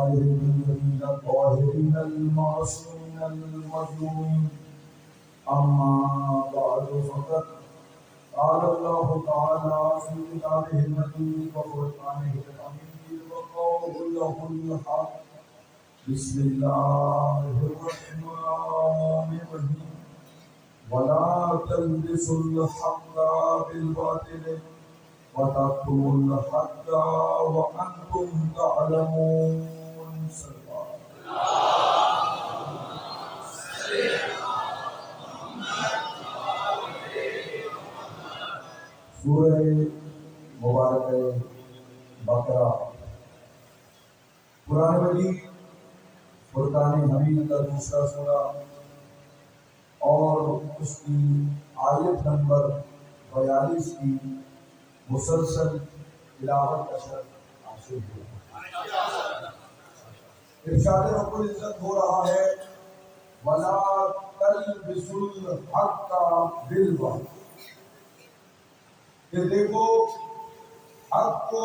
الطاهرين الطاهرين المعصومين المظلومين. أما بعد فقد قال الله تعالى في كتابه المجيد وفرقانه الحميد وقوله الحق. بسم الله الرحمن الرحيم. ولا تلبسوا الحق بالباطل وتكتموا الحق وأنتم تعلمون. سورہ مبارک بقرہ قرآن مجید فرقان حمید کا دوسرا سورہ اور اس کی آیت نمبر 42 کی مسلسل تلاوت کا شرط حاصل ہوا. ارشاد رب العزت ہو رہا ہے وَلَا تَلْبِسُوا الْحَقَّ بِالْبَاطِلِ، کہ دیکھو حق کو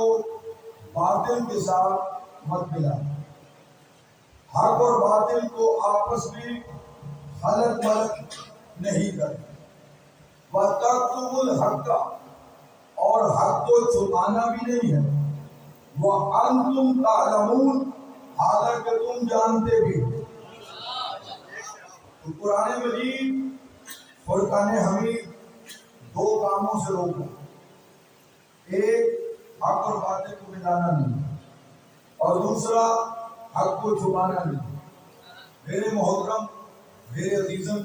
باطل کے ساتھ مت ملا. حق اور باطل کو آپس میں خلط ملط نہیں کرنا. وَتَكْتُمُوا الْحَقَّ، اور حق کو چھپانا بھی نہیں ہے. وَأَنْتُمْ تَعْلَمُونَ، حالانکہ تم جانتے بھی. تو قرآن مجید فرقان حمید دو کاموں سے روکا. ایک حق اور باطل کو ملانا نہیں، اور دوسرا حق کو چھپانا نہیں. میرے محترم، میرے عزیزم،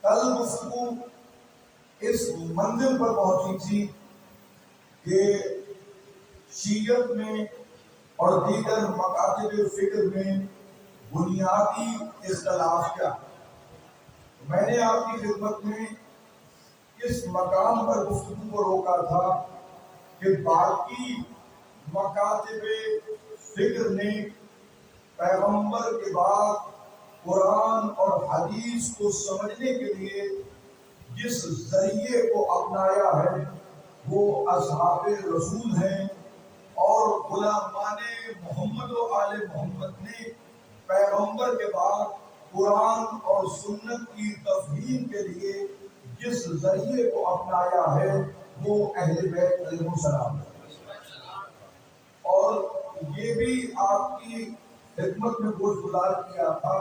کل گفتگو اس منزل پر پہنچی تھی کہ شیعت میں اور دیگر مکاتب فکر میں بنیادی اختلاف کیا. میں نے آپ کی خدمت میں اس مقام پر گفتگو کو روکا تھا کہ باقی مکاتب فکر نے پیغمبر کے بعد قرآن اور حدیث کو سمجھنے کے لیے جس ذریعے کو اپنایا ہے وہ اصحاب رسول ہیں، اور غلامان محمد و آل محمد نے پیغمبر کے بعد قرآن اور سنت کی تفہیم کے لیے جس ذریعے کو اپنایا ہے وہ اہل بیت علیہ السلام. اور یہ بھی آپ کی خدمت میں گزار کیا تھا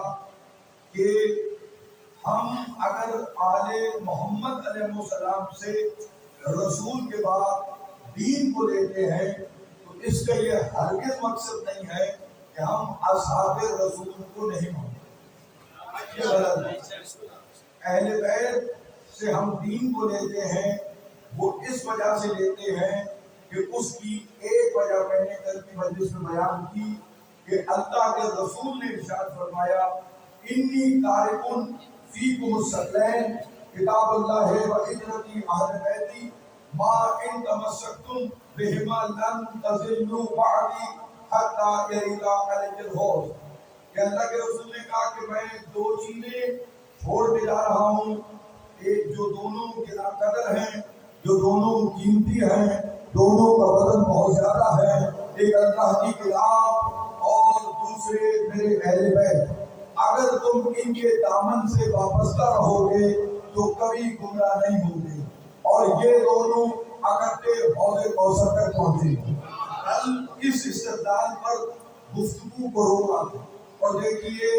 کہ ہم اگر آل محمد علیہ السلام سے رسول کے بعد دین کو لیتے ہیں تو اس کا یہ ہرگز مقصد نہیں ہے کہ ہم اصحاب رسول کو نہیں مانتے. یہ غلط ہے. اہل بیت سے ہم دین کو لیتے ہیں وہ اس وجہ سے لیتے ہیں کہ اس کی ایک وجہ میں نے کل کی مجلس میں بیان کی کہ اللہ کے رسول نے ارشاد فرمایا انی تارکن فیکم الثقلین کتاب اللہ و اجرتی اہل بیتی ما ان تمسکتم بہما لن تضلوا بعدی حتی یریدا علیہ الحوض. کہ اللہ کے رسول نے کہا کہ میں دو چیزیں چھوڑ کے جا رہا ہوں، ایک جو دونوں گرا قدر ہیں، جو دونوں قیمتی ہیں، دونوں کا وزن بہت زیادہ ہے، ایک اللہ کی کتاب اور دوسرے میرے اہل بیت. اگر تم ان کے دامن سے وابستہ رہو گے تو کبھی گمراہ نہیں ہوگے. اور یہ دونوں اکٹھے حوض کوثر تک پہنچے. کل اس استدلال پر گفتگو کو روکا تھا. اور دیکھیے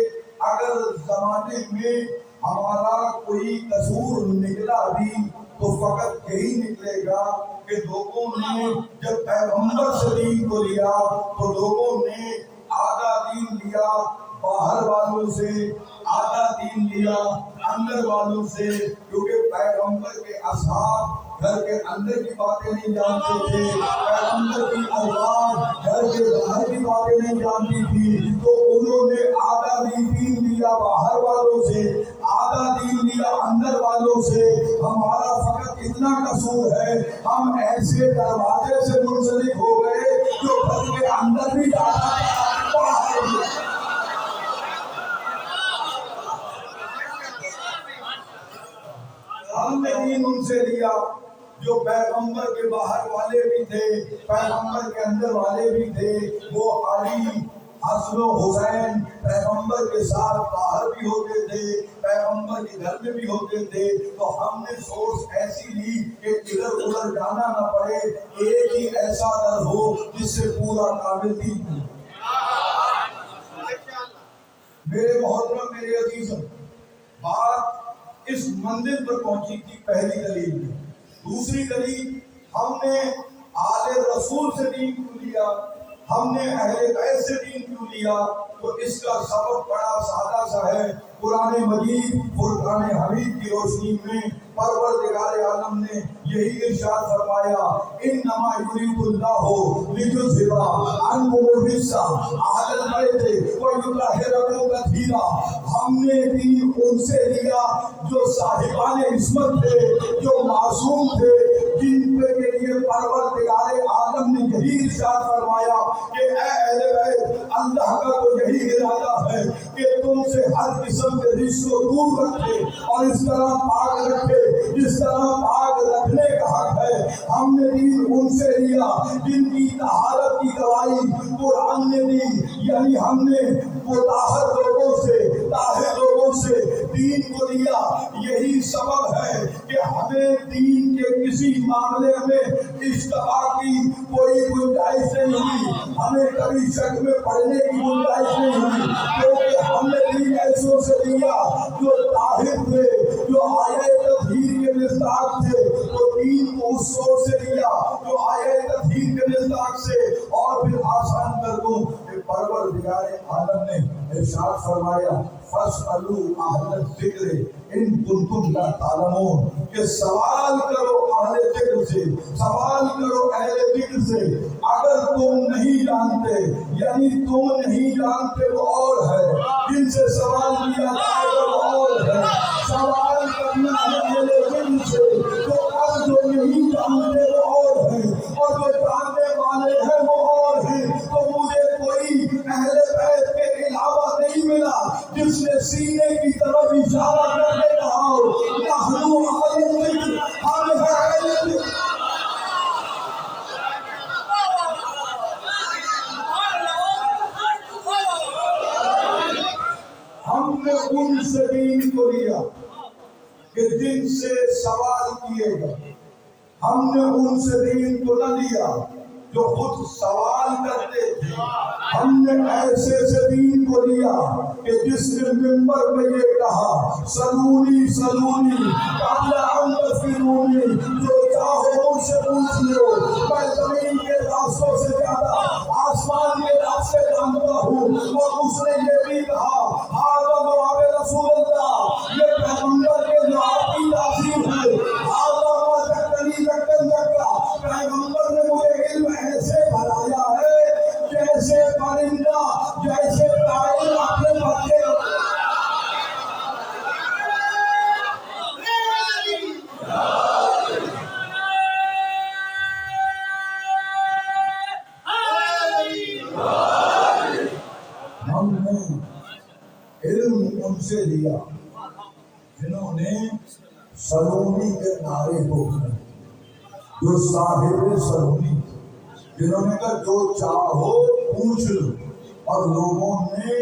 اگر زمانے میں ہمارا کوئی قصور نکلا بھی تو فقط یہی نکلے گا کہ لوگوں نے جب پیغمبر سے دین کو لیا تو لوگوں نے آدھا دین لیا باہر والوں سے، آدھا دین لیا اندر والوں سے، کیونکہ پیغمبر کے اصحاب گھر کے اندر کی باتیں نہیں جانتے تھے، پیغمبر کی اولاد گھر کے باہر کی باتیں نہیں جانتی تھی. تو انہوں نے آدھا دین لیا باہر والوں سے، آدھا دین لیا اندر والوں سے. ہمارا فقط اتنا قصور ہے ہم ایسے دروازے سے منسلک ہو گئے جو گھر کے اندر بھی جاتا تھا باہر بھی. ہم نے دین ان سے لیا جو پیغمبر کے باہر والے بھی تھے، پیغمبر کے اندر والے بھی تھے. وہ علی حسن و حسین پیغمبر کے ساتھ باہر بھی ہوتے تھے، پیغمبر کے گھر میں بھی ہوتے تھے، تو ہم نے سوچ ایسی لی کہ ادھر ادھر جانا نہ پڑے، ایک ہی ایسا گھر ہو جس سے پورا کامل دین ہو۔ میرے محترم، میرے عزیزم، بات اس منزل پر پہنچی تھی پہلی دلیل میں۔ دوسری دلیل، ہم نے آل رسول سے دین کیوں لیا، ہم نے اہل بیت سے دین کیوں لیا، تو اس کا سبب بڑا سادہ سا ہے۔ قرآن مجید فرقان حمید کی روشنی میں پروردگار عالم نے یہی ارشاد فرمایا، انما یرید اللہ لیذھب عنکم الرجس اہل البیت ویطہرکم تطہیرا۔ ہم نے دین ان سے لیا جو صاحبان عصمت تھے، جو معصوم تھے، جن کے لیے پروردگار عالم نے یہی ارشاد فرمایا کہ اے اہل بیت، اللہ کا تو یہی ارادہ ہے کہ تم سے ہر قسم کے رجس کو دور رکھے اور اس طرح پاک رکھے جس طرح پاک رکھنے کا حق ہے۔ ہم نے دین ان سے لیا جن کی طہارت کی گواہی قرآن نے دی، یعنی ہم نے مطہر لوگوں سے، طاہر لوگوں سے دین کو لیا۔ یہی سبب ہے کہ ہمیں دین کے کسی معاملے میں اشتباہ کی کوئی گنجائش نہیں ہوئی، ہمیں کبھی شک میں پڑنے کی گنجائش نہیں ہوئی، کیونکہ ہم نے دین ایسوں سے لیا جو طاہر تھے، جو آیہ تطہیر کے مصداق تھے، تو دین کو اس سور سے لیا جو آیہ تطہیر کے مصداق سے۔ اور پھر آسان کر دوں کہ پروردگار عالم نے ارشاد فرمایا، فاسألوا اہل الذکر ان کنتم لا تعلمون، کہ سوال کرو اہل ذکر سے، سوال کرو اہل ذکر سے اگر تم نہیں جانتے، یعنی تم نہیں جانتے وہ اور ہے، جن سے سوال کیا جائے گا وہ اور ہے۔ سوال کرنا ہے اہل ذکر سے، تو اب جو نہیں جانتے وہ اور ہے اور جو جاننے والے ہیں وہ اور ہیں۔ تو مجھے کوئی اہل بیت کے علاوہ نہیں ملا جس نے سینے کی طرف اشارہ کر کے کہا ہو، نحن اہل ذکر، ہم ہیں اہل ذکر۔ ہم نے ان سے دین کو لیا کہ جن سے سوال کیے گئے، ہم نے ان سے دین کو نہ لیا جو خود سوال کرتے تھے۔ ہم نے ایسے سے دین کو لیا کہ جس نے منبر میں یہ کہا، سلونی سلونی قبل ان تسألونی، جو چاہو مجھ سے پوچھ لو، میں زمین کے راستوں سے زیادہ آسمان کے راستے جانتا ہوں۔ اور اس نے یہ بھی کہا، ہذا جواب رسول اللہ، یہ پیغمبر کے جواب کی تاثیر ہے۔ ہذا ما جکتنی جکتن جکا، پیغمبر نے مجھے علم ایسے بھرایا ہے جیسے پرندہ، جیسے طائر اپنے بچے۔ ہم نے علم ان سے لیا جنہوں نے سلونی کے نعرے بولے، جو صاحب سلونی، جنہوں نے کہا جو چاہو پوچھ لو، اور لوگوں نے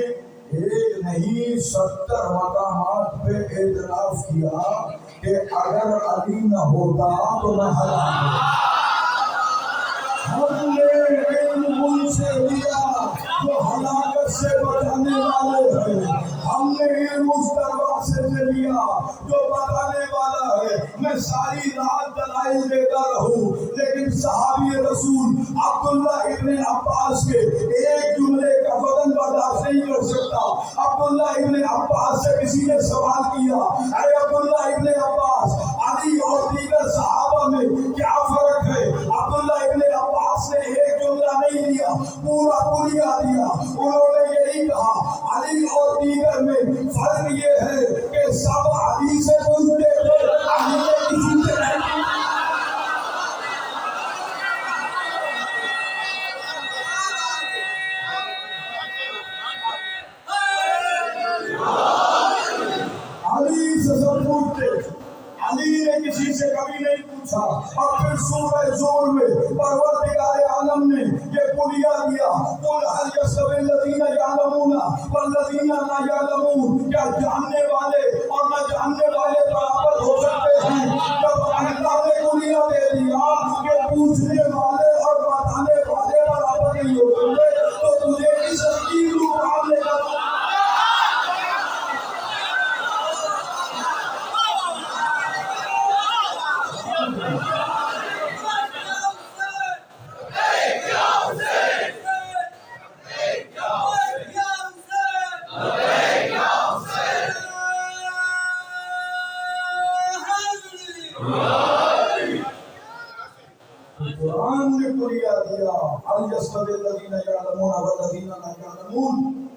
ایک نہیں 70 مقامات پہ اعتراف کیا کہ اگر علی نہ ہوتا تو میں ہلاک ہوتا۔ ہم نے علم ان سے لیا جو ہلاکت سے بچانے والے ہیں، ہم نے علم اس دروازے سے لیا جو بتانے والا ہے۔ میں ساری رات دلائل دیتا رہوں لیکن صحابی رسول عبداللہ ابن عباس کے ایک جملے کا وزن برداشت نہیں کر سکتا۔ عبداللہ ابن عباس سے کسی نے سوال کیا، اے عبداللہ ابن عباس، علی اور دیگر صحابہ میں کیا فرق ہے؟ عبداللہ ابن عباس نے ایک جملہ نہیں دیا، پورا کلیہ دیا۔ انہوں نے یہی کہا، علی اور دیگر میں فرق یہ ہے کہ سب علی سے پوچھتے تھے، علی نے کسی سے نہیں۔ علی سے سب پوچھتے، علی نے کسی سے کبھی نہیں پوچھا۔ اور پھر سورہ زور میں پروردگار عالم نے یہ کلیہ دیا، قل هل يستوي الذين دیا هل يستوي الذين يعلمون والذين لا يعلمون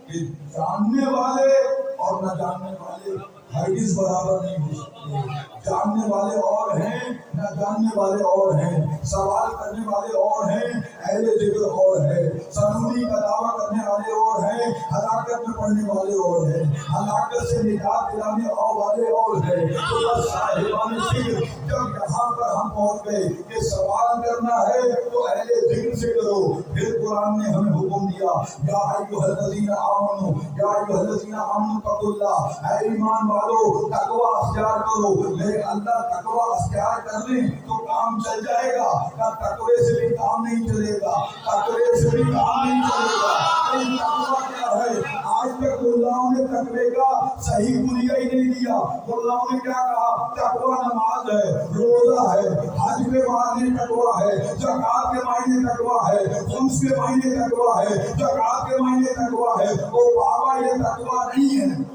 کہ جاننے والے اور نہ جاننے والے ہرگز برابر نہیں ہو سکتے. جاننے والے اور ہیں نہ جاننے والے اور ہیں. سوال کرنے والے اور ہیں اہل ذکر اور ہے. سنونی کا دعویٰ کرنے والے اور ہیں ہلاکت میں پڑنے والے اور ہیں. ہلاکت سے نجات دلانے والے اور ہیں. تو بس صاحبان ذکر جب یہاں پر ہم پہنچ گئے کہ سوال کرنا ہے تو اہل ذکر سے کرو. پھر قرآن نے ہمیں حکم دیا یا ایھا الذین آمنو یا ایھا الذین آمنوا اتقوا اللہ، اے ایمان والو تقوی اختیار کرو. لیکن اللہ تقوی اختیار کر لیں تو کام چل جائے گا نہ تقوی سے بھی کام نہیں چلے گا. تقوی سے بھی کام نہیں چلے گا. تقوی کیا ہے؟ آج تک ملاؤں نے تقوی کا صحیح بنیاد ہی نہیں دیا. ملاؤں نے کیا کہا؟ تقوی نماز ہے، روزہ ہے، حج کے معنی تقوی ہے، زکات کے معنی تقوی ہے، خمس کے معنی تقوی ہے، زکات کے معنی تقوی ہے. وہ بابا یہ تقوی نہیں ہے.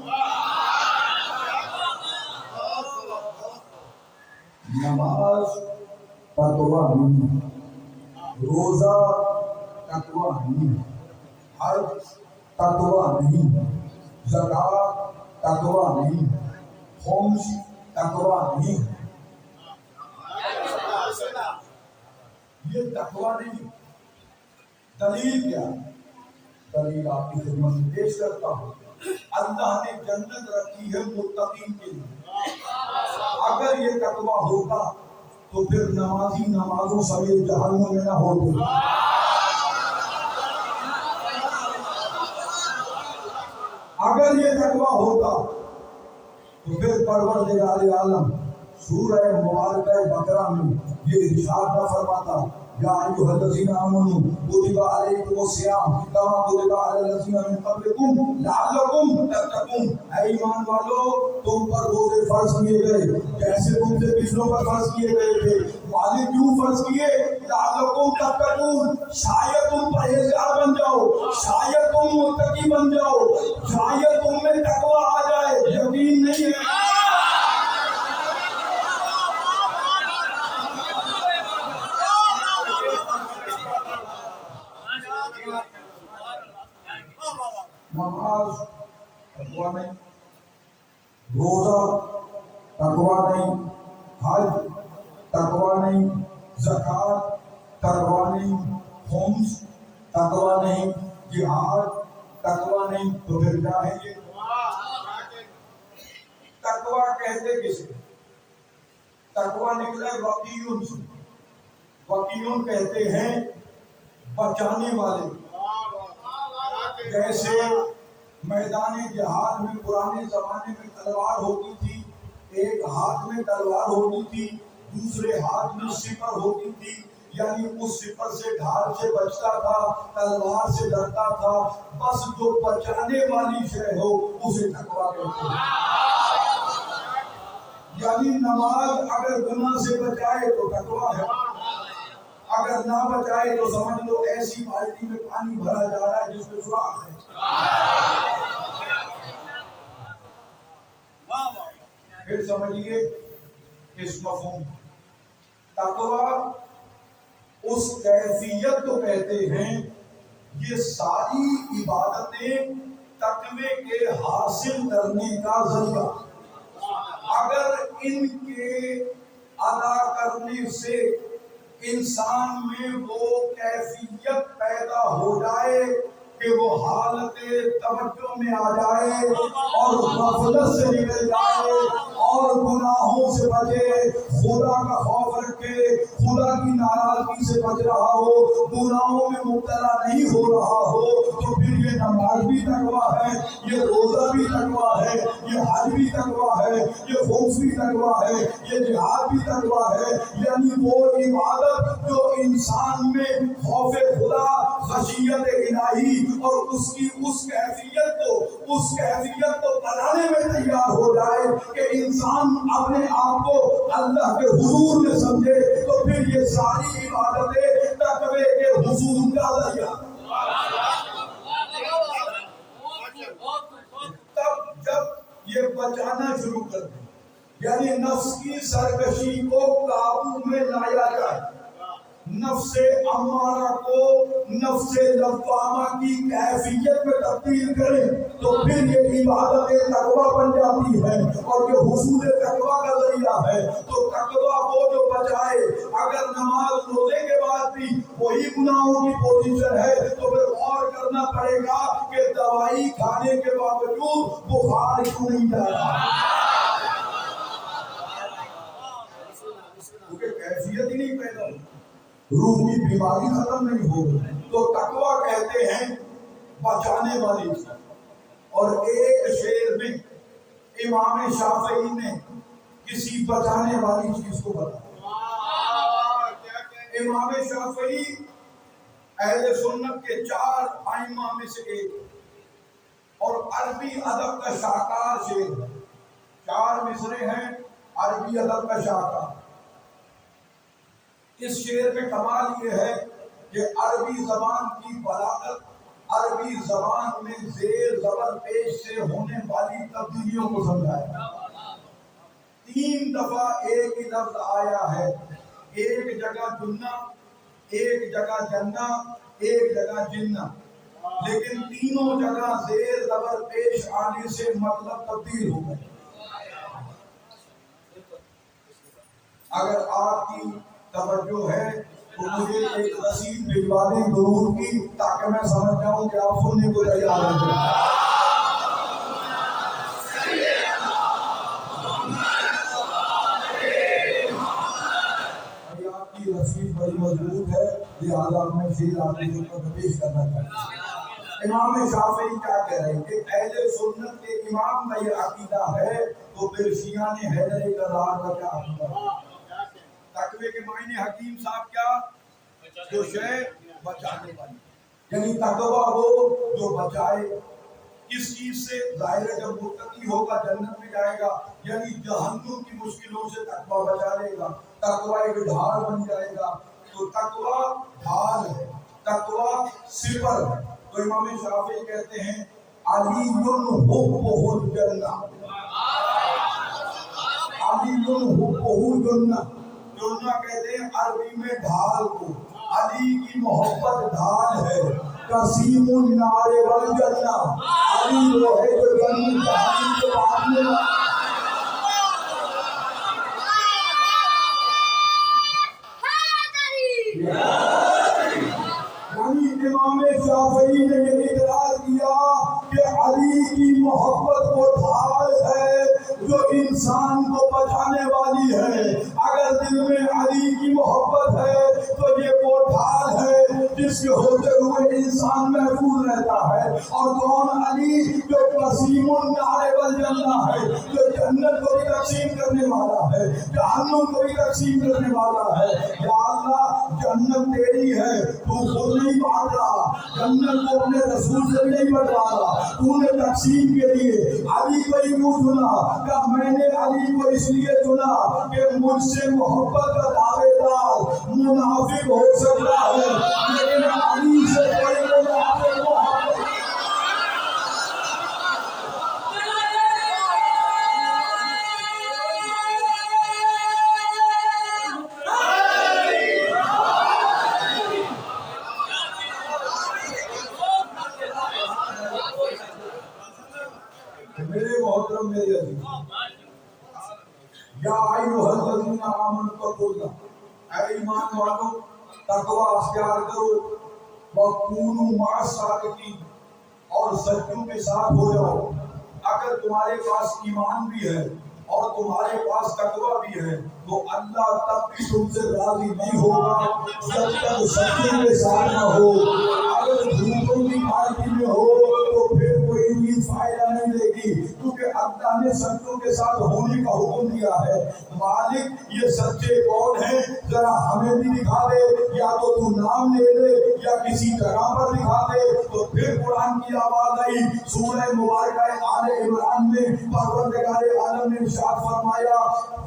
نماز تقوی نہیں، روزہ تقوی نہیں، حج تقوی نہیں، زکات تقوی نہیں، خمس تقوی نہیں. یہ تقوی نہیں. دلیل کیا؟ دلیل آپ کی خدمت میں پیش کرتا ہوں. اللہ نے جنت رکھی ہے متقین کے لیے. اگر یہ تقوی ہوتا تو پھر نمازی نمازوں سمیت جہنم میں نہ ہوتے. اگر یہ تقوی ہوتا تو پھر پروردگار عالم سورہ مبارکہ بقرہ میں یہ ارشاد نہ فرماتا یا ایھا الذین آمنوا کتب علیکم الصیام کما کتب علی الذین من قبلکم لعلکم تتقون. اے ایمان والو تم پر روزے فرض کیے گئے جیسے تم سے پچھلوں پر فرض کیے گئے تھے. مالک کیوں فرض کیے؟ لعلکم تتقون، شاید تم پرہیزگار بن جاؤ، شاید تم متقی بن جاؤ، شاید تم میں تقوی آ جائے. یقین نہیں ہے. نماز تقوی نہیں، روزہ تقوی نہیں، حج تقوی نہیں، زکات تقوی نہیں، خمس تقوی نہیں، جہاد تقوی نہیں. تو پھر کیا ہے یہ؟ تقوی کہتے کسے؟ تقوی نکلا وقیون سے. وقیون کہتے ہیں بچانے والے. جیسے میدان جہاد میں پرانے زمانے میں تلوار ہوتی تھی، ایک ہاتھ میں تلوار ہوتی تھی، دوسرے ہاتھ میں سپر ہوتی تھی. یعنی اس سپر سے ڈھال سے بچتا تھا، تلوار سے ڈرتا تھا. بس جو بچانے والی شے ہو اسے تقوی کہتے ہیں. یعنی نماز اگر گناہ سے بچائے تو تقوی ہے، اگر نہ بچائے تو سمجھ لو ایسی بالٹی میں پانی بھرا جا رہا ہے جس میں سوراخ ہے. پھر سمجھیے اس مفہوم. تقوی اس کیفیت کو کہتے ہیں، یہ ساری عبادتیں تقوی کے حاصل کرنے کا ذریعہ. اگر ان کے ادا کرنے سے انسان میں وہ کیفیت پیدا ہو جائے کہ وہ حالت توجہ میں آ جائے اور غفلت سے نکل جائے اور گناہوں سے بچے، خدا کا خوف رکھے، خدا کی ناراضگی سے بچ رہا ہو، گناہوں میں مبتلا نہیں ہو رہا ہو، تو پھر یہ نماز بھی تقوی ہے، یہ روزہ بھی تقوی ہے، یہ حج بھی تقوی ہے، یہ خمس بھی تقوی ہے، یہ جہاد بھی تقوی ہے. یعنی وہ عبادت جو انسان میں خوف خدا، خشیت الہی اور اس کی اس کیفیت کو بنانے میں تیار ہو جائے کہ انسان اپنے آپ کو اللہ کے حضور میں سمجھے، تو پھر یہ ساری عبادتیں تقوی کے حصول کا ذریعہ. تب جب یہ بچانا شروع کر دیں، یعنی نفس کی سرکشی کو قابو میں لایا جائے، نفس امارہ کو نفس لوامہ کی کیفیت میں تبدیل کریں تو پھر یہ عبادت تقویٰ بن جاتی ہے اور یہ حصول تقویٰ کا ذریعہ ہے. تو تقویٰ وہ جو بچائے. اگر نماز روزے کے بعد بھی وہی گناہوں کی پوزیشن ہے تو پھر غور کرنا پڑے گا کہ دوائی کھانے کے باوجود بخار کیوں نہیں جا رہا، کیونکہ کیفیت ہی نہیں پیدا ہوئی، روح کی بیماری ختم نہیں ہو گئی. تو تقویٰ کہتے ہیں بچانے والی چیز. اور ایک شعر میں امام شافعی نے کسی بچانے والی چیز کو بتایا. امام شافعی اہل سنت کے 4 ائمہ میں سے ایک اور عربی ادب کا شاہکار شعر ہے. 4 مصرے ہیں عربی ادب کا شاہکار. اس شعر میں کمال یہ ہے کہ عربی زبان کی بلاغت، عربی زبان میں زیر زبر پیش سے ہونے والی تبدیلیوں کو سمجھایا. 3 دفعہ ایک ہی لفظ آیا ہے، ایک جگہ جنہ، ایک جگہ جنہ، ایک جگہ جنہ، لیکن تینوں جگہ زیر زبر پیش آنے سے مطلب تبدیل ہو گئے. اگر آپ کی توجہ ہے تو مجھے ایک رسید بھجوا دیں ضرور کی، تاکہ میں سمجھ جاؤں کہ آپ سننے کو تیار ہیں. آپ کی رسید بڑی مضبوط ہے، لہٰذا میں شعر آپ کی خدمت میں پیش کرنا چاہتا ہوں. امام شافعی کیا کہہ رہے ہیں کہ اہل سنت کے امام کا یہ عقیدہ ہے تو پھر شیعہ نے حیدر کرار کا کیا عقیدہ؟ تقوی کے معنی حکیم صاحب کیا؟ جو شے بچانے والی، یعنی تقوی وہ جو بچائے. کس چیز سے؟ ظاہر ہے جب متقی ہوگا جنت میں جائے گا، یعنی جہنم کی مشکلوں سے تقوی بچا لے گا. تقوی ایک ڈھال بن جائے گا. تو تقوی ڈھال ہے، تقوی سپر ہے. تو امام شافعی کہتے ہیں علی حبہ الجنہ، علی حبہ الجنہ. جنہ کہتے ہیں عربی میں ڈھال کو. علی کی محبت ڈھال ہے. قسیم النار والجنہ، علی وہ ہے جو جنت جہنم کے بانٹنے والا. یعنی امام شافعی نے یہ اقرار کیا کہ علی کی محبت وہ ڈھال ہے جو انسان کو بچانے والی ہے. اگر دل میں علی کی محبت ہے تو یہ وہ ڈھال ہے جس کے ہوتے ہوئے انسان محفوظ رہتا ہے. اور کون علی؟ جو قسیم النار والجنہ ہے، جو جنت کو بھی تقسیم کرنے والا ہے، جہنم کو بھی تقسیم کرنے والا ہے. یا اللہ جنت تیری ہے، تو خود نہیں بانٹ رہا، جنت کو اپنے رسول سے بھی نہیں بٹوا رہا، تو نے تقسیم کے لیے علی کو ہی کیوں چنا؟ کہ میں نے علی کو اس لیے چنا کہ مجھ سے محبت کا دعوے دار منافق ہو سکتا ہے، لیکن علی سے کوئی منافق محبت. میرے محترم میرے عزیز، یا ایھا الذین آمنوا اتقوا اللہ، اے ایمان والو تقوی اختیار کرو. وکونوا مع الصادقین، اور سچوں کے ساتھ ہو جاؤ. اگر تمہارے پاس ایمان بھی ہے اور تمہارے پاس تقوی بھی ہے تو اللہ تب بھی تم سے راضی نہیں ہوگا جب تک سچوں کے ساتھ نہ ہو. اگر جھوٹوں کی پارٹی میں ہو تو پھر کوئی چیز فائدہ نہیں دے گی، کیونکہ اللہ نے سچوں کے ساتھ ہونے کا حکم دیا ہے. مالک یہ سچے کون ہیں ذرا ہمیں بھی دکھا دے، یا تو تو نام لے دے یا کسی جگہ پر دکھا دے. تو پھر قرآن کی آواز آئی سورہ مبارکہ آل عمران میں. پروردگار عالم نے ارشاد فرمایا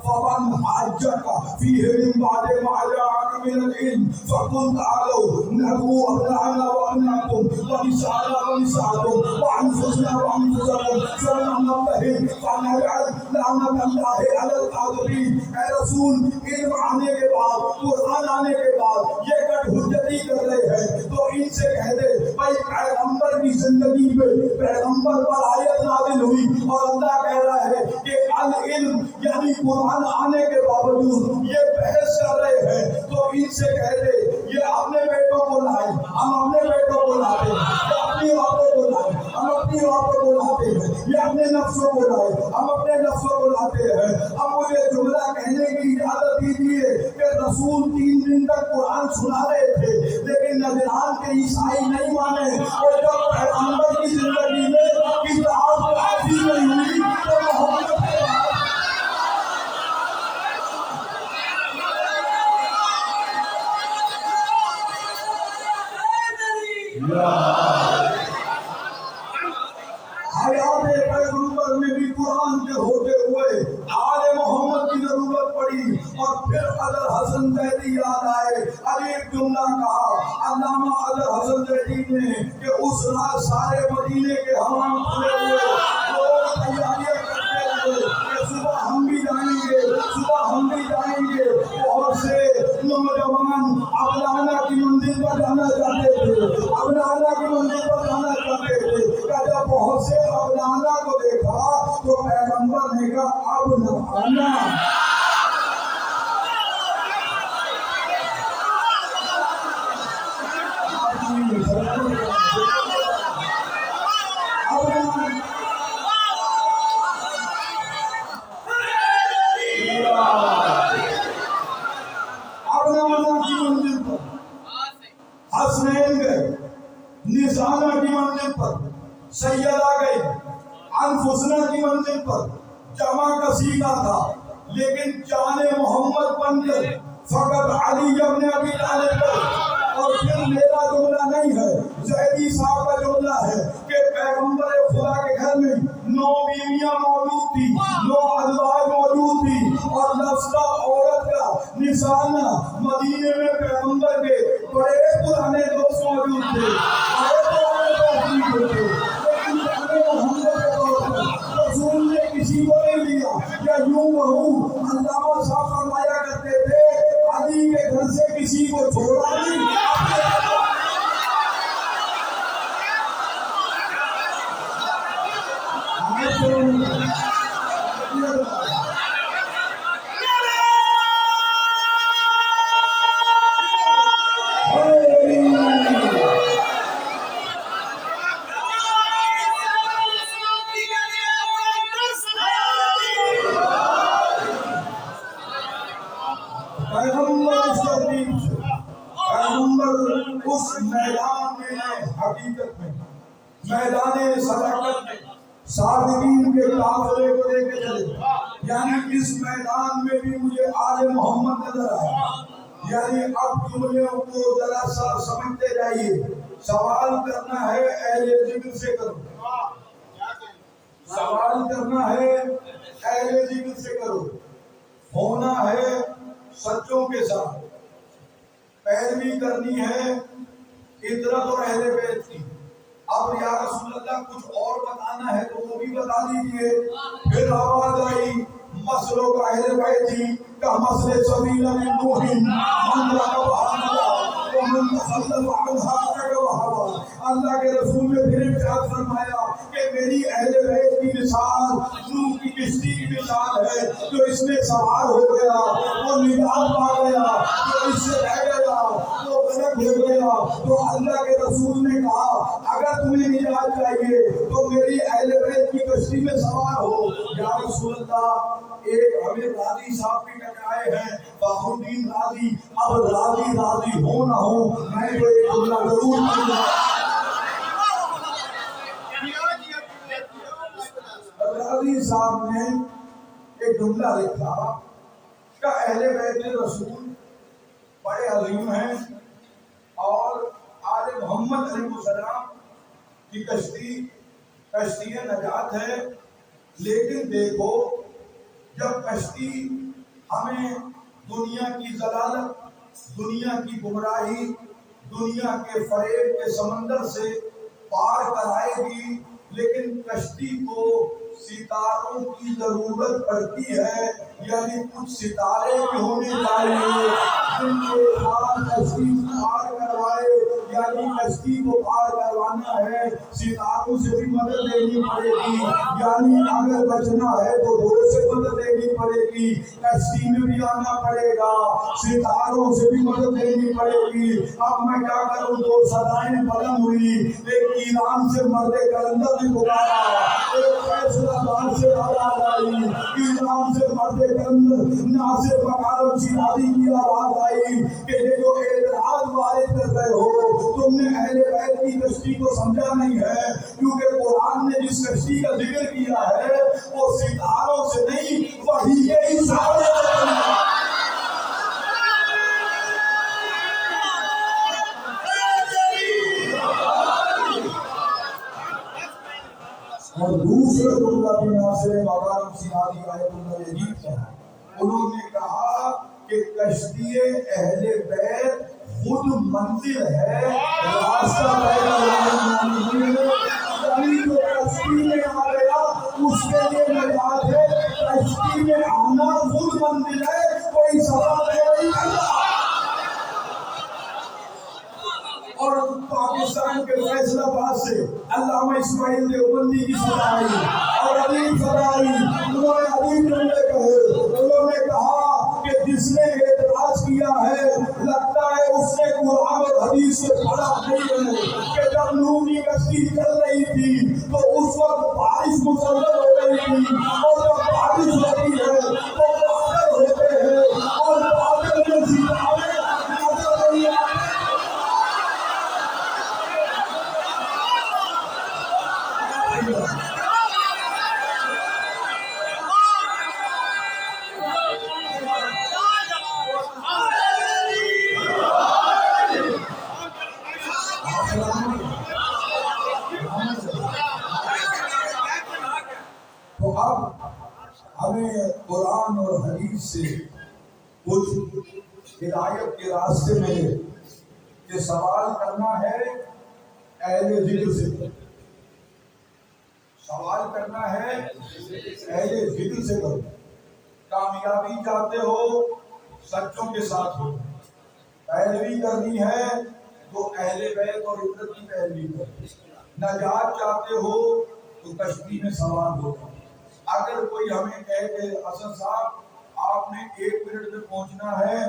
فمن حاجک فیہ من بعد ما جاءک من العلم فقل تعالوا ندعو ابناءنا وابناءکم ونساءنا ونساءکم وانفسنا وانفسکم ثم نبتہل عليهم فنجعل لعنة الله على الكاذبين۔ اے رسول علم آنے کے بعد، قرآن آنے کے بعد یہ کٹ حجتی کر رہے ہیں تو ان سے کہہ دے بھائی پیغمبر کی زندگی میں پیغمبر پر آیت نازل ہوئی اور اللہ کہہ رہا ہے کہ العلم یعنی قرآن آنے کے باوجود یہ بحث کر رہے ہیں تو ان سے کہہ دے یہ اپنے بیٹوں کو لائے، ہم اپنے بیٹوں کو لاتے ہیں، یہ اپنی عورتوں کو لائے، ہم اپنی عورتوں کو لاتے ہیں، یہ اپنے نفسوں کو لائے، ہم اپنے نفسوں کو لاتے ہیں۔ اب مجھے جملہ کہنے کی اجازت دیجیے کہ رسول 3 دن تک قرآن سنا رہے تھے لیکن نجران کے عیسائی نہیں مانے، اور جب پیغمبر کی زندگی میں کتاب نازل نہیں ہوئی تو محمد کے بعد حیات پیغمبر میں بھی قرآن کے ہوتے ہوئے آل محمد کی ضرورت پڑی، اور پھر اظہر حسن زیدی یاد آئے۔ ابھی ایک جملہ کہا علامہ اظہر حسن زیدی نے کہ اس رات سارے مدینے کے حمام کھلے ہوئے، لوگ تیاریاں کرتے ہوئے کہ صبح ہم بھی جائیں گے، صبح ہم بھی جائیں گے۔ بہت سے نوجوان ابلانا کی منزل پر جانا چاہتے تھے، ابلانا کی منزل پر جانا چاہتے تھے۔ جب بہت سے ابلانا کو دیکھا تو پیغمبر نے کہا اب نہ آنا۔ حسنین گئے، نسانہ کی منزل پر، سیدہ گئی، انفسنا کی منزل پر، جمع کا سیدھا تھا لیکن جان محمد بن گئے فقط علی ابن ابی طالب پر۔ اور پھر میرا جملہ نہیں ہے، زیدی صاحب کا جملہ ہے کہ پیغمبر خدا کے گھر میں 9 بیویاں موجود تھی، 9 ازواج موجود تھی، اور لفظہ عورت کا نشانہ مدینے میں پیغمبر کے بڑے پرانے دوست موجود تھے، بڑے پرانے دوست موجود تھے، لیکن جانے محمد کے طور پر رسول نے کسی کو نہیں لیا۔ یا یوں کہوں علامہ صاحب فرمایا کرتے تھے علی کے گھر سے کسی کو چھوڑا نہیں۔ پیغمبر اس میدان میں حقیقت میں میدان صداقت میں صادقین کے قافلے کو لے کے چلے، یعنی اس میدان میں بھی مجھے آل محمد نظر آیا۔ یعنی اب جملوں کو ذرا سا سمجھتے جائیے، سوال کرنا ہے اہل ذکر سے کرو، سوال کرنا ہے اہل ذکر سے کرو، ہونا ہے سچوں کے ساتھ، پیروی کرنی ہے عطرت اور اہل بیت کی۔ اب یا رسول اللہ کچھ اور بتانا ہے تو وہ بھی بتا دیجئے۔ پھر آواز آئی مسلوں کا اہل بیت ہی کا مسل سبیل من نوح من رکب حملہ ومن تخلف عنہا رکب ہوا۔ اللہ کے رسول نے پھر ارشاد فرمایا کہ میری اہل بیت کی مثال نوح کی کشتی کی مثال ہے، جو اس میں سوار ہو گیا وہ نجات پا گیا، جو اس سے رہ گیا وہ غرق ہو گیا۔ تو اللہ کے رسول نے کہا اگر تمہیں نجات چاہیے تو میری اہل بیت کی کشتی میں سوار ہو۔ یا رسول اللہ ایک ہمیں راضی صاحب بھی ٹکرائے ہیں، فخر الدین راضی، اب راضی راضی ہو نہ ہو میں تو ایک جملہ ضرور پڑھوں۔ راضی صاحب نے ایک جملہ لکھا کہ اہل بیت رسول بڑے عظیم ہیں اور آل محمد علیہ السلام کی کشتی نجات ہے، لیکن دیکھو جب کشتی ہمیں دنیا کی ضلالت، دنیا کی گمراہی، دنیا کے فریب کے سمندر سے پار کرائے گی، لیکن کشتی کو ستاروں کی ضرورت پڑتی ہے، یعنی کچھ ستارے بھی ہونے چاہیے جن کے ساتھ کشتی پار کروائے، یعنی کشتی کو پار کروانا ہے ستاروں سے بھی مدد لینی پڑے گی، یعنی اگر بچنا ہے تو دو سے مدد لینی پڑے گی، کشتی میں بھی آنا پڑے گا، ستاروں سے بھی مدد لینی پڑے گی۔ اب میں کیا کروں؟ دو صدائیں بلند ہوئی، ایک ایران سے مرد کلندر نے پکارا، ایک فیصلہ باد سے آواز آئی، ایران سے مرد کلندر ناصر مکارم شیرازی کی آواز آئی کہ یہ جو اعتراض وارد کر رہے ہو، تم نے اہل بیت کی کشتی کو سمجھا نہیں ہے، کیونکہ قرآن نے جس کشتی کا ذکر کیا ہے وہ ستاروں سے نہیں، وحی کے اشارے سے ہے۔ اور دوسرے جملہ بھی ناصر مکارم شیرازی آیت اللہ عجیب ہے، انہوں نے کہا کہ کشتی اہل بیت خود منزل ہے، راستہ طے کروانے نہیں ہے، یعنی جو کشتی میں آ گیا اس کے لیے نجات ہے، کشتی میں آنا خود منزل ہے، کوئی سوال نہیں کرتا۔ اور پاکستان کے فیصلہ باد سے علامہ اسماعیل دیوبندی کی صدا آئی اور عظیم صدا آئی، انہوں نے عظیم جملے کہے، انہوں نے کہا کہ جس نے اعتراض کیا ہے لگتا ہے اس نے قرآن اور حدیث سے پڑھا نہیں ہے کہ جب نوح کی کشتی چل رہی تھی تو اس وقت بارش مسلسل ہو رہی تھی، اور جب بارش ہوتی ہے تو بادل ہوتے ہیں اور بادل میں ستارے نظر نہیں آتے۔ تو اب ہمیں قرآن اور حدیث سے کچھ ہدایت کے راستے میں کہ سوال کرنا ہے اہل ذکر سے، سوال کرنا ہے اہل ذکر سے کرو، کامیابی چاہتے ہو سچوں کے ساتھ ہو، پیروی کرنی ہے تو اہل بیت اور عزت کی پیروی کرو، نجات چاہتے ہو تو کشتی میں سوار ہو۔ اگر کوئی ہمیں کہے کہ حسن صاحب آپ نے 1 منٹ میں پہنچنا ہے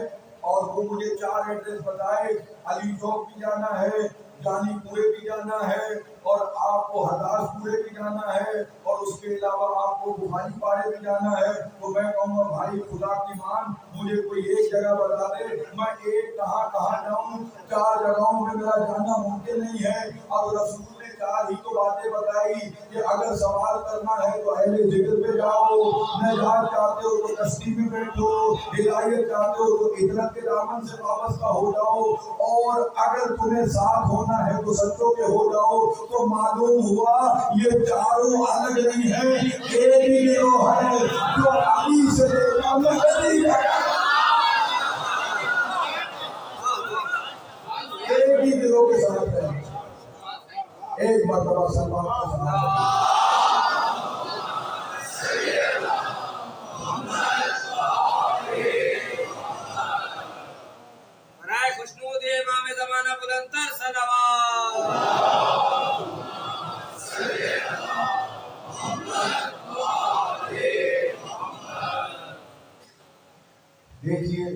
اور وہ مجھے 4 ایڈریس بتائے، علی چوک بھی جانا ہے، جانی پورے بھی جانا ہے، اور آپ کو ہرداس پورے بھی جانا ہے، اور اس کے علاوہ آپ کو بخاری پاڑے بھی جانا ہے، تو میں کہوں گا بھائی خدا کی مان مجھے کوئی ایک جگہ بتا دے، میں ایک کہاں جاؤں، 4 جگہوں میں میرا جانا ممکن نہیں ہے۔ اب رسول نے 4 ہی تو باتیں بتائی کہ اگر سوال کرنا ہے تو اہل ذکر پہ جاؤ، نجات چاہتے ہو تو کشتی میں بیٹھو، ہدایت چاہتے ہو تو عدالت کے دامن سے وابستہ ہو جاؤ، اور اگر تمہیں ساتھ ہونا ہے تو سچوں کے ہو جاؤ۔ تو معلوم ہوا یہ چاروں الگ نہیں ہے، ایک ہی گروہ ہے جو علی سے لے کر مہدی تک ایک ہی گروہ کے ساتھ ہے۔ ایک مرتبہ سلمان کے ساتھ خوشنود امام زمانہ بلندر صلوات۔ دیکھیے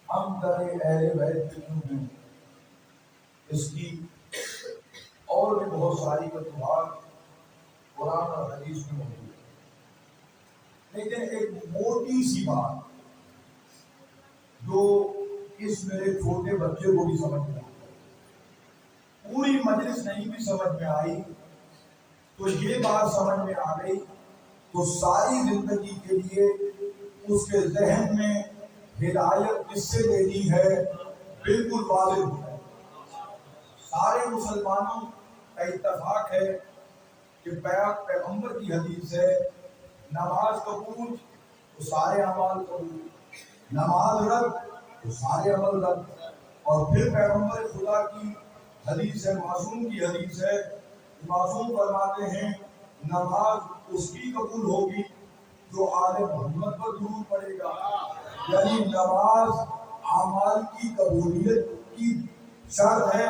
ہم درے اہل بیت کیوں ہیں، اس کی اور بھی بہت ساری وجوہات قرآن اور حدیث میں موجود ہے، لیکن ایک موٹی سی بات جو اس میرے چھوٹے بچے کو بھی سمجھ میں آئی، پوری مجلس نہیں بھی سمجھ میں آئی تو یہ بات سمجھ میں آ گئی تو ساری زندگی کے لیے اس کے ذہن میں ہدایت کس سے لینی ہے بالکل واضح ہے۔ سارے مسلمانوں کا اتفاق ہے کہ پیغمبر کی حدیث ہے، نماز قبول تو سارے اعمال قبول، نماز رد تو سارے عمل رد۔ اور پھر پیغمبر خدا کی حدیث ہے، معصوم کی حدیث ہے، معصوم فرماتے ہیں نماز اس کی قبول ہوگی جو آل محمد پر درود پڑے گا. یعنی نماز اعمال کی قبولیت کی شرط ہے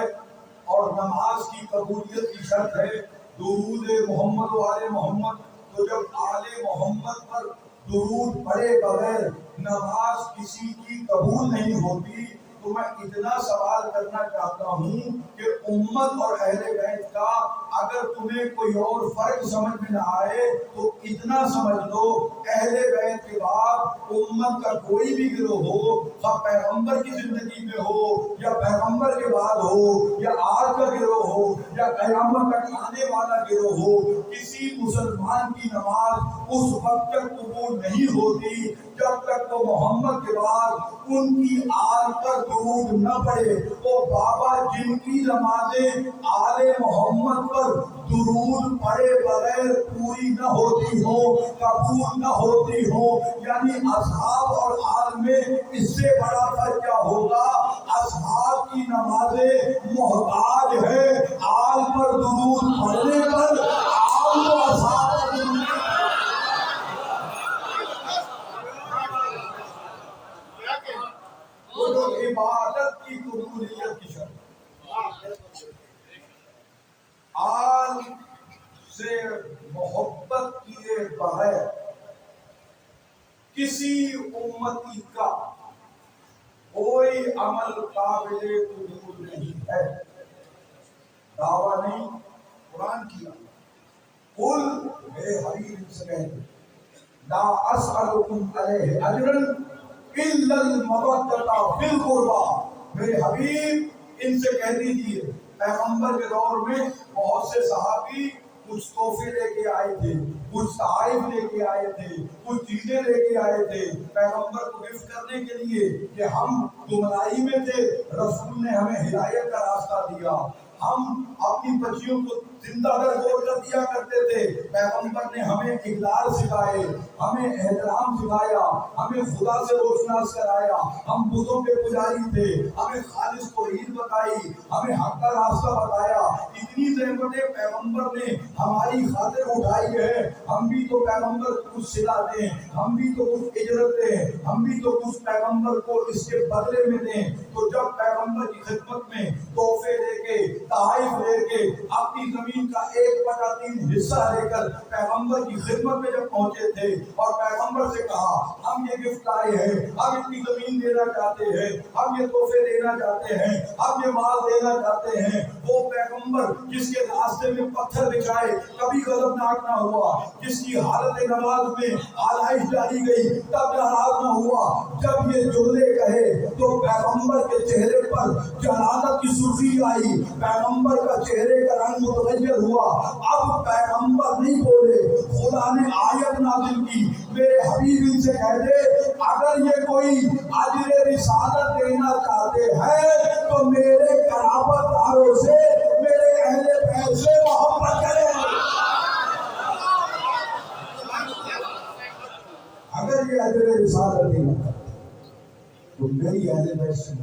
اور نماز کی قبولیت کی شرط ہے درود محمد و آل محمد. تو جب آل محمد پر درود پڑے بغیر نماز کسی کی قبول نہیں ہوتی. تو میں اتنا سوال کرنا چاہتا ہوں کہ امت اور اہل بیت کا اگر تمہیں کوئی اور فرق سمجھ میں نہ آئے تو اتنا سمجھ لو اہل بیت کے بعد امت کا کوئی بھی گروہ ہو، خواہ پیغمبر کی زندگی میں ہو یا پیغمبر کے بعد ہو یا آج کا گروہ ہو یا قیامت تک آنے والا گروہ ہو، کسی مسلمان کی نماز اس وقت تک قبول نہیں ہوتی جب تک وہ محمد کے بعد ان کی آل پر درود نہ پڑے. وہ بابا جن کی نمازیں آل محمد پر درود پڑے بغیر پوری نہ ہوتی ہو، قبول نہ ہوتی ہو. یعنی اصحاب اور آل میں اس سے بڑا فرق کیا ہوگا؟ اصحاب کی نمازیں محتاج ہے آل پر درود پڑھنے پر. آل تو اصحاب پر درود عبادت کی قبولیت کی شرط. آل سے محبت کیے بغیر کسی امتی کا کوئی عمل قابل قبول نہیں ہے. دعویٰ نہیں، قرآن کیا. قل اے حبیب سے کہہ دو لا اسألکم علیہ اجرا الا المودۃ فی القربی. میرے حبیب ان سے کہہ دیجیے پیغمبر کے دور میں بہت سے صحابی کچھ تحفے لے کے آئے تھے، کچھ تحائف لے کے آئے تھے، کچھ چیزیں لے کے آئے تھے پیغمبر کو گفٹ کرنے کے لیے کہ ہم گمراہی میں تھے، رسول نے ہمیں ہدایت کا راستہ دیا. ہم اپنی بچیوں کو زندہ درگور کر دیا کرتے تھے، پیغمبر نے ہمیں اقدار سکھائے، ہمیں احترام سکھایا، ہمیں خدا سے روشناس کرایا. ہم بتوں کے پجاری تھے، ہمیں خالص توحید بتائی، ہمیں حق کا راستہ بتایا. اتنی زحمتیں پیغمبر نے ہماری خاطر اٹھائی ہے. ہم بھی تو پیغمبر کو کچھ صلہ دیں، ہم بھی تو کچھ اجرت دیں، ہم بھی تو کچھ پیغمبر کو اس کے بدلے میں دیں. تو جب پیغمبر کی خدمت میں تحفے دے کے، تحائف لے کے، اپنی زمین کا 1/3 حصہ لے کر پیغمبر کی خدمت میں جب پہنچے تھے اور پیغمبر سے کہا ہم یہ گفٹ لائے ہیں، ہم اتنی زمین دینا چاہتے ہیں، ہم یہ تحفے دینا چاہتے ہیں، ہم یہ مال دینا چاہتے ہیں، وہ پیغمبر جس کے راستے میں پتھر بچھائے کبھی غضبناک نہ ہوا، جس کی حالت نماز میں آلائش ڈالی گئی تب ناراض نہ ہوا. جب یہ جملے کہے تو پیغمبر کے چہرے پر جلالت کی سرخی آئی، پیغمبر کا چہرے کا رنگ متغیر ہوا. اب پیغمبر نہیں بولے، خدا نے آیت نازل کی میرے حبیب ان سے کہہ دے اگر یہ کوئی اجر رسالت دینا چاہتے ہیں تو میرے قرابت داروں سے، میرے اہل بیت سے محبت کریں. اگر یہ اجر رسالت دینا چاہتے تو میری اہل بیت سے.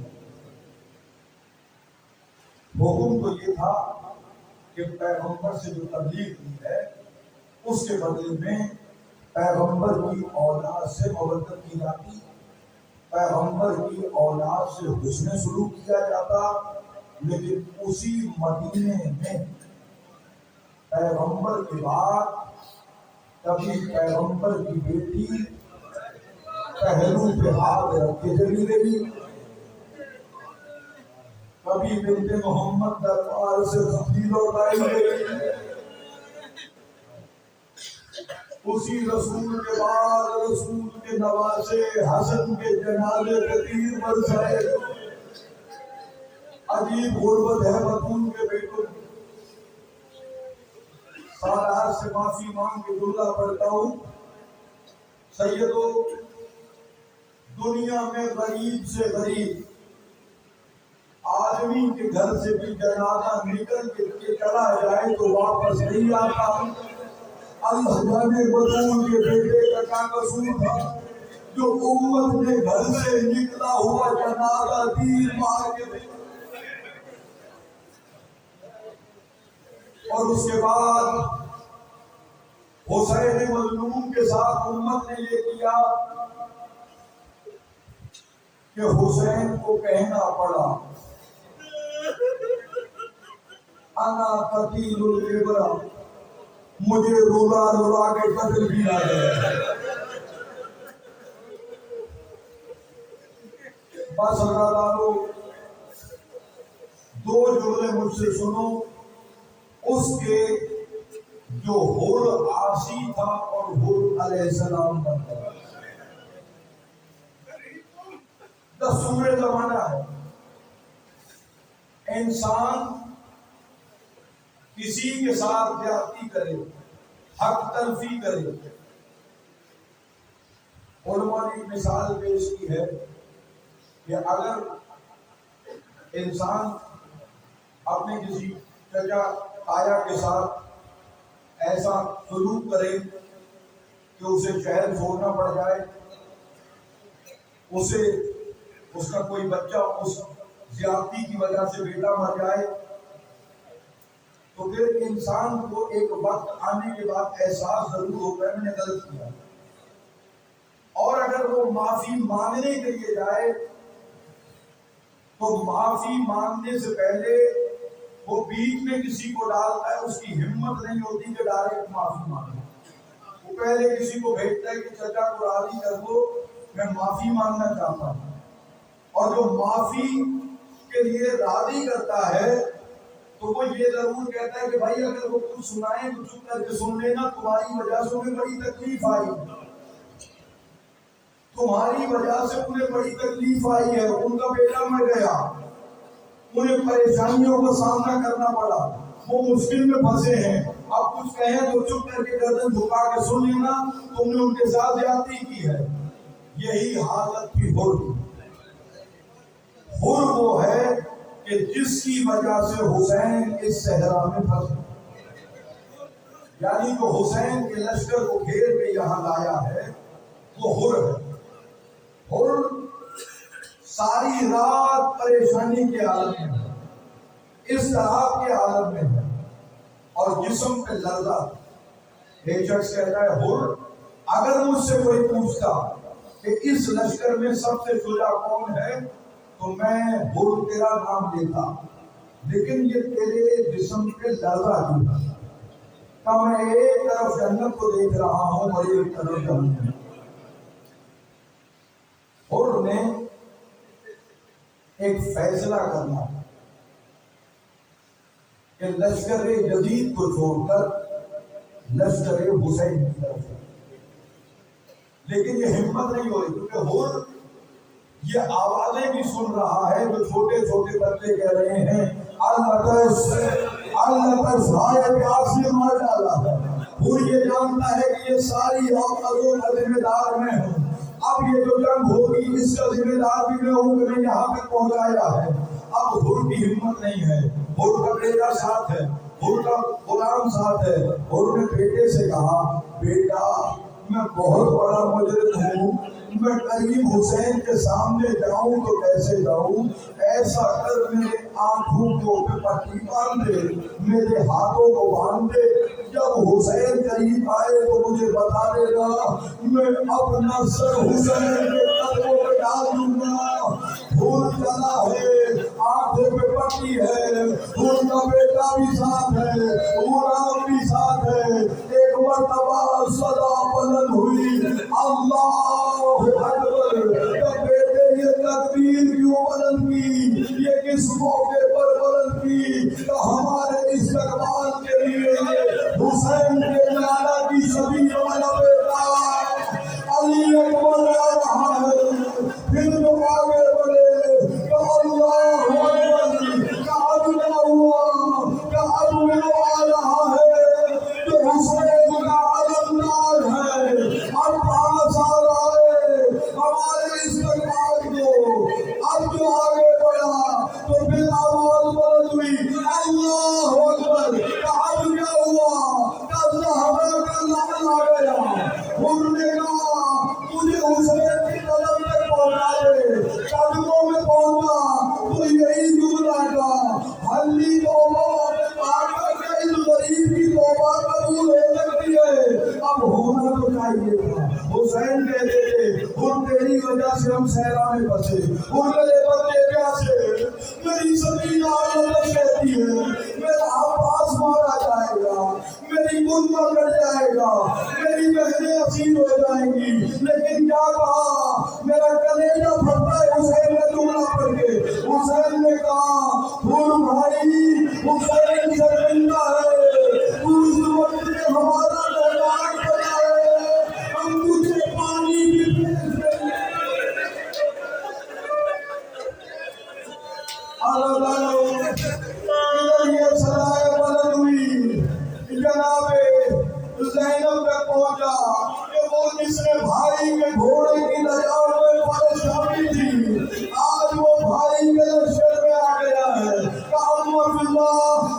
حکم تو یہ تھا کہ پیغمبر سے جو تبلیغ کی ہے اس کے بدلے میں پیغمبر کی اولاد سے محبت کی جاتی، پیغمبر کی اولاد سے حسن سلوک کیا جاتا. لیکن اسی مدینے میں پیغمبر کے بعد کبھی پیغمبر کی بیٹی پہلو پہ ہاتھ رکھ کے چلی گئی، کبھی بنت محمد دربار سے خطی لوٹائی گئی. اسی رسول کے بعد رسول کے نواسے حسن کے جنازے پہ تیر برسائے. عجیب غربت ہے بطول کے بیٹوں. سالار سے معافی مانگ کے جملہ پڑھتا ہوں، سیدو دنیا میں غریب سے غریب آدمی کے گھر سے بھی جنازہ نکل کے چلا جائے تو واپس نہیں آتا. اللہ جانے بطول کے بیٹے کا کیا قصور تھا جو امت نے گھر سے نکلا ہوا جنازہ تیر مار کے. اور اس کے بعد حسین مظلوم کے ساتھ امت نے یہ کیا کہ حسین کو کہنا پڑا انا قتیل الکبرى، مجھے رولا رولا کے قتل کیا گیا۔ بس اللہ تعالیٰ دو جملے مجھ سے سنو، اس کے جو حر عاصی تھا اور حر علیہ السلام بنتا ہے، دستور زمانہ ہے۔ انسان کسی کے ساتھ زیادتی کرے، حق تلفی کرے، علماء نے ایک مثال پیش کی ہے کہ اگر انسان اپنے کسی چچا تایا کے ساتھ ایسا سلوک کرے کہ اسے شہر چھوڑنا پڑ جائے، اسے اس کا کوئی بچہ اس زیادتی کی وجہ سے بیٹا مر جائے، تو پھر انسان کو ایک وقت آنے کے بعد احساس ضرور ہوتا ہے میں نے غلط کیا، اور اگر وہ معافی مانگنے کے لیے جائے تو معافی مانگنے سے پہلے وہ بیچ میں کسی کو ڈالتا ہے، اس کی ہمت نہیں ہوتی کہ ڈائریکٹ معافی مانگے، وہ پہلے کسی کو بھیجتا ہے کہ چچا کو راضی کر دو، میں معافی مانگنا چاہتا ہوں، اور جو معافی کے لیے راضی کرتا ہے تو وہ یہ ضرور کہتا ہے کہ بھائی اگر وہ کچھ سنائیں تو چپ کر کے سن لینا، تمہاری وجہ سے انہیں بڑی تکلیف آئی، تمہاری وجہ سے انہیں بڑی تکلیف آئی ہے، ان کا بیٹا مر گیا، انہیں پریشانیوں کا سامنا کرنا پڑا، وہ مشکل میں پھنسے ہیں، اب کچھ کہیں تو چپ کر کے گردن جھکا کے سن لینا، تم نے ان کے ساتھ زیادتی کی ہے۔ یہی حالت کی حر وہ ہے کہ جس کی وجہ سے حسین اس صحرا میں پھنسا، یعنی جو حسین کے لشکر کو گھیر کے یہاں لایا ہے وہ حر ہے۔ حر ساری رات پریشانی کے حالت میں ہے، اس طرح کے حالت میں ہے، اور جسم پہ لرزہ۔ ایک شخص کہتا ہے حر اگر مجھ سے کوئی پوچھتا کہ اس لشکر میں سب سے شجاع کون ہے تو میں حر تیرا نام لیتا، لیکن یہ تیرے جسم پہ لرزہ کیوں ہے؟ کہ میں ایک طرف جنت کو دیکھ رہا ہوں اور ایک طرف جہنم۔ حر نے ایک فیصلہ کرنا کہ لشکر جدید کو چھوڑ کر لشکر حسین کی طرف، لیکن یہ ہمت نہیں ہو رہی کیونکہ حر یہ آوازیں بھی سن رہا ہے جو چھوٹے چھوٹے بچے کہہ رہے ہیں اللہ ہائے پیاس نے مار ڈالا ہے۔ حر یہ جانتا ہے کہ یہ ساری آوازوں کا ذمہ دار میں ہوں، اب یہ جو جنگ ہوگی اس کا ذمہ دار بھی میں ہوں کہ میں یہاں تک پہنچایا ہے۔ اب حر کی ہمت نہیں ہے، حر کا بیٹا ساتھ ہے، حر کا غلام ساتھ ہے۔ حر نے بیٹے سے کہا بیٹا میں بہت بڑا مجرم ہوں، میں قریب حسین کے سامنے جاؤں تو کیسے جاؤں، ایسا کر میرے آنکھوں کو پٹی باندھ دے، میرے ہاتھوں کو باندھ دے، جب حسین قریب آئے تو مجھے بتا دے گا، میں اپنا سر حسین کے قدموں پہ ڈال دوں گا۔ حر چلا ہے، آنکھوں پہ پٹی ہے، حر کا بیٹا بھی ساتھ ہے، غلام بھی ساتھ ہے۔ ایک مرتبہ صدا بلند ہوئی اللہ اکبر، تو بیٹے یہ تکبیر کیوں بلند کی، یہ کس موقع پر بلند کی؟ تو ہمارے استقبال کے لیے حسین کے نعرہ کی شبیہ والا بیٹا علی اکبر آ رہا ہے۔ پھر جو آگے بڑھے تو اللہ اکبر کا عدل ہوا، کا عدل آ رہا ہے، تو حسین کا علمدار ہے۔ اب پاس آ رہا ہے ہمارے استقبال کو، اب جو آگے بڑھا تو پھر صحرا میں بسے، ان میرے بچے پیاسے، میری سکینہ عورت کہتی ہے میرا عباس مارا جائے گا، میری گلما کٹ جائے گا، میری بہنیں اسیر ہو جائیں گی، لیکن کیا کہا میرا کلیجہ پھٹتا ہے حسین نے جملہ پڑھ کے، حسین نے کہا حور بھائی حسین شرمندہ ہے، تو اس وقت میں ہمارا مہمان بنا ہے، ہم تجھے پانی بھی بھیج دیں گے۔ یہ سرائے بلند ہوئی، جناب زینب تک پہنچا کہ وہ جس نے بھائی کے گھوڑے کی لگام میں پریشانی تھی، آج وہ بھائی کے لشکر میں آ گیا ہے کہ اما فی اللہ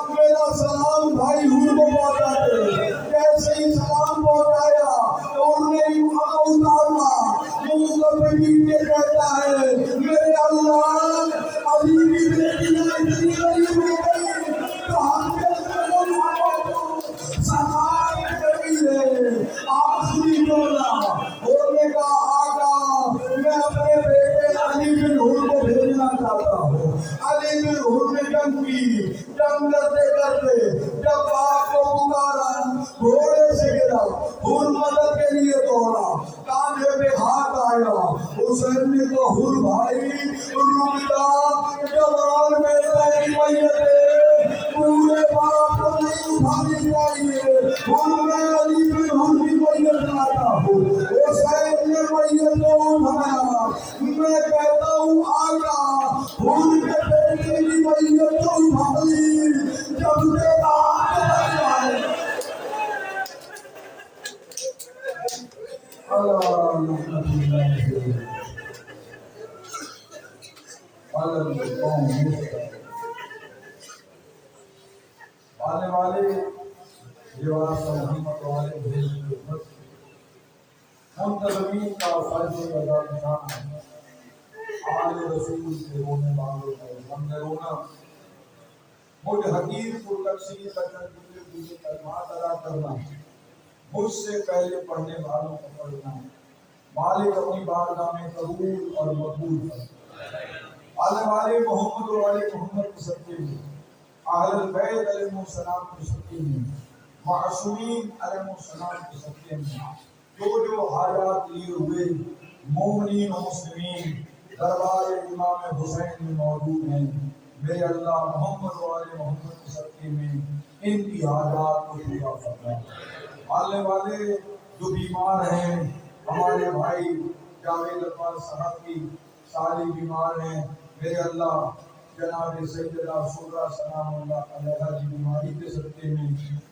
میرا سلام بھائی حور کو پہنچا دے۔ جیسے ہی سلام پہنچایا تو انہوں نے اتارا، منہ پر پیٹ کے کہتا ہے میرے اللہ علی کی بیٹی اتنی غریب ہو گئی تو ہم سلام کری ہے۔ آخری جملہ ہونے کا آقا میں اپنے بیٹے علی بن حور کو بھیجنا چاہتا ہوں۔ علی بن حور نے جنگ کی، جنگ کرتے کرتے جب آپ کو پکارا گھوڑے سے گرا، حور مدد کے لیے دوڑا، کاندھے پہ ہاتھ آیا، حسین نے کہا حور بھائی رک جا، جوان بیٹا کی میت ہے، پورے باپ کو نہیں اٹھانی چاہیے، حور میں علی بن حور کی میت لاتا ہوں۔ حسین نے میت کو اٹھایا، میں کہتا ہوں آقا حور کے بیٹے کی میت کو اٹھا لی، جب تیرا ہاتھ لگ جائے۔ آنے والے جواب محمد والے منتظمین کا فرض ادا کرنا، آل رسول کے رونے والوں کو غم رونا، مجھ حقیر پرتقسیم تجربے کلمات ادا کرنا، مجھ سے پہلے پڑھنے والوں کو پڑھنا، مالک اپنی بارگاہ میں قبول اور مقبول کرنا۔ آنے والے محمد و آل محمد کے صدقے میں، اہل البیت علیہ السلام کے صدقے میں، معصومین علیہ السلام کے صدقے میں، جو حاجات لیے ہوئے مومنین و مسلمین دربار امام حسین میں موجود ہیں، میرے اللہ محمد و آل محمد کے صدقے میں ان کی حاجات کو پورا فرما۔ آنے والے جو بیمار ہیں، ہمارے بھائی جاوید اقبال صاحب کی ساری بیمار ہیں، میرے اللہ جناب سیدہ سغرا سلام اللہ علیہا کی بیماری کے صدقے میں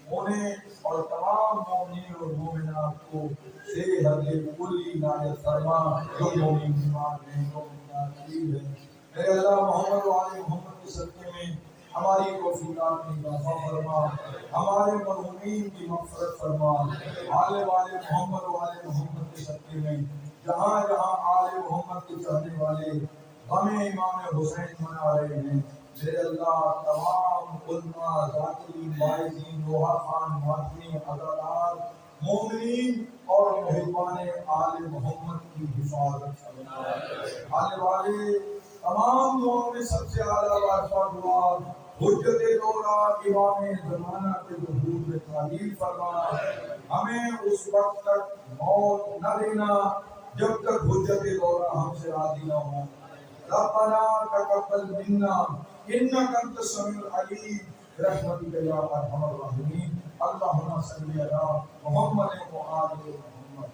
انہیں اور تمام مومنین اور مومنات کو صحت کلی عنایت فرما، جو مومن بیمار ہیں، جو مومنات ٹھیک ہیں، میرے اللہ محمد و آل محمد کے صدقے میں ہماری توفیقات میں اضافہ فرما، ہمارے مرحومین کی مغفرت فرما، آل والے محمد و آل محمد کے صدقے میں جہاں جہاں آل محمد کے چاہنے والے غم امام حسین منا رہے ہیں، میرے اللہ تمام علماء، ذاکرین، واعظین، روحا خان، معطرین، عزادار، مومنین اور محبان آل محمد کی حفاظت فرما۔ آنے والے تمام لوگوں میں سب سے اعلیٰ وارثہ دعا حجت دورہ امام زمانہ کے ظہور میں تعلیل فرما، ہمیں اس وقت تک موت نہ دینا جب تک حجت دورہ ہم سے راضی نہ ہو۔ ربنا تقبل منا انک انت السمیع العلیم برحمتک یا ارحم الراحمین۔ اللہم صلی علی محمد و آل محمد۔